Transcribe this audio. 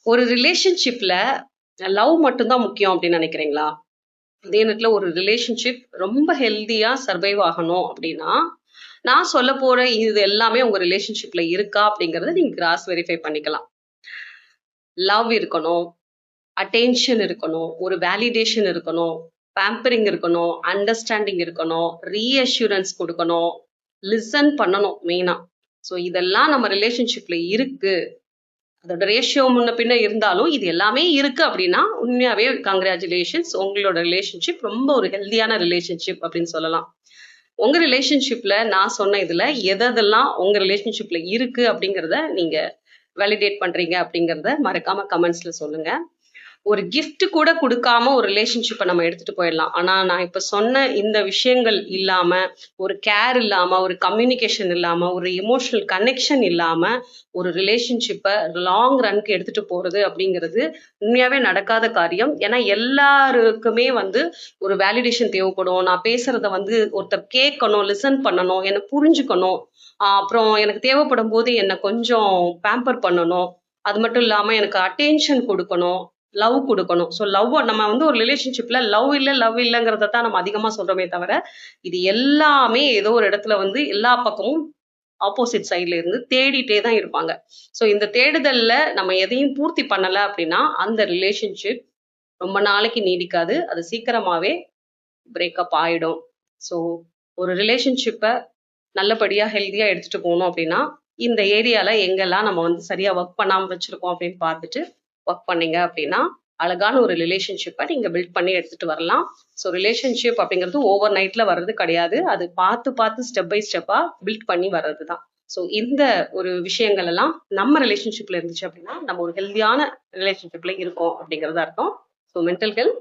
ஒரு ரிலேஷன்ஷிப்ல லவ் மட்டும்தான் முக்கியம் அப்படின்னு நினைக்கிறீங்களா? அதே நேரத்துல ஒரு ரிலேஷன்ஷிப் ரொம்ப ஹெல்தியா சர்வைவ் ஆகணும் அப்படின்னா, நான் சொல்லப் போற இது எல்லாமே உங்க ரிலேஷன்ஷிப்ல இருக்கா அப்படிங்கறத நீங்க கிராஸ் வெரிஃபை பண்ணிக்கலாம். லவ் இருக்கணும், அட்டென்ஷன் இருக்கணும், ஒரு வேலிடேஷன் இருக்கணும், பேம்பரிங் இருக்கணும், அண்டர்ஸ்டாண்டிங் இருக்கணும், ரீஅஷ்யூரன்ஸ் கொடுக்கணும், லிசன் பண்ணணும் மெயினா. ஸோ இதெல்லாம் நம்ம ரிலேஷன்ஷிப்ல இருக்கு. அதோட ரேஷியோ முன்ன பின்ன இருந்தாலும் இது எல்லாமே இருக்கு அப்படின்னா உண்மையாவே கங்க்ராச்சுலேஷன்ஸ், உங்களோட ரிலேஷன்ஷிப் ரொம்ப ஒரு ஹெல்தியான ரிலேஷன்ஷிப் அப்படின்னு சொல்லலாம். உங்க ரிலேஷன்ஷிப்ல நான் சொன்ன இதுல எதெல்லாம் உங்க ரிலேஷன்ஷிப்ல இருக்கு அப்படிங்கறத நீங்க வேலிடேட் பண்றீங்க அப்படிங்கறத மறக்காம கமெண்ட்ஸ்ல சொல்லுங்க. ஒரு gift கூட குடுக்காம ஒரு ரிலேஷன்ஷிப்பை நம்ம எடுத்துட்டு போயிடலாம். ஆனா நான் இப்ப சொன்ன இந்த விஷயங்கள் இல்லாம, ஒரு கேர் இல்லாம, ஒரு கம்யூனிகேஷன் இல்லாம, ஒரு எமோஷனல் கனெக்ஷன் இல்லாம ஒரு ரிலேஷன்ஷிப்பை லாங் ரன்க்கு எடுத்துட்டு போறது அப்படிங்கிறது உண்மையாவே நடக்காத காரியம். ஏன்னா எல்லாருக்குமே வந்து ஒரு வேலிடேஷன் தேவைப்படும். நான் பேசுறத வந்து ஒருத்தர் கேட்கணும், லிசன் பண்ணணும், என்னை புரிஞ்சுக்கணும். அப்புறம் எனக்கு தேவைப்படும் போது என்னை கொஞ்சம் பேம்பர் பண்ணணும். அது மட்டும் இல்லாம எனக்கு அட்டென்ஷன் கொடுக்கணும், லவ் கொடுக்கணும். ஸோ லவ் நம்ம வந்து ஒரு ரிலேஷன்ஷிப்ல லவ் இல்லைங்கிறத தான் நம்ம அதிகமா சொல்றோமே தவிர, இது எல்லாமே ஏதோ ஒரு இடத்துல வந்து எல்லா பக்கமும் ஆப்போசிட் சைட்ல இருந்து தேடிட்டே தான் இருப்பாங்க. ஸோ இந்த தேடுதல்ல நம்ம எதையும் பூர்த்தி பண்ணல அப்படின்னா அந்த ரிலேஷன்ஷிப் ரொம்ப நாளைக்கு நீடிக்காது. அது சீக்கிரமாவே பிரேக்கப் ஆயிடும். ஸோ ஒரு ரிலேஷன்ஷிப்பை நல்லபடியா ஹெல்தியா எடுத்துட்டு போகணும் அப்படின்னா இந்த ஏரியால எங்கெல்லாம் நம்ம வந்து சரியா ஒர்க் பண்ணாம வச்சிருக்கோம் அப்படின்னு பார்த்துட்டு ஒர்க் பண்ணீங்க அப்படின்னா அழகான ஒரு ரிலேஷன்ஷிப்பை நீங்க பில்ட் பண்ணி எடுத்துட்டு வரலாம். ஸோ ரிலேஷன்ஷிப் அப்படிங்கிறது ஓவர் நைட்ல வர்றது கிடையாது. அது பார்த்து பார்த்து ஸ்டெப் பை ஸ்டெப்பா பில்ட் பண்ணி வர்றது தான். ஸோ இந்த ஒரு விஷயங்கள் எல்லாம் நம்ம ரிலேஷன்ஷிப்ல இருந்துச்சு அப்படின்னா நம்ம ஒரு ஹெல்தியான ரிலேஷன்ஷிப்ல இருக்கோம் அப்படிங்கறது அர்த்தம். So mental health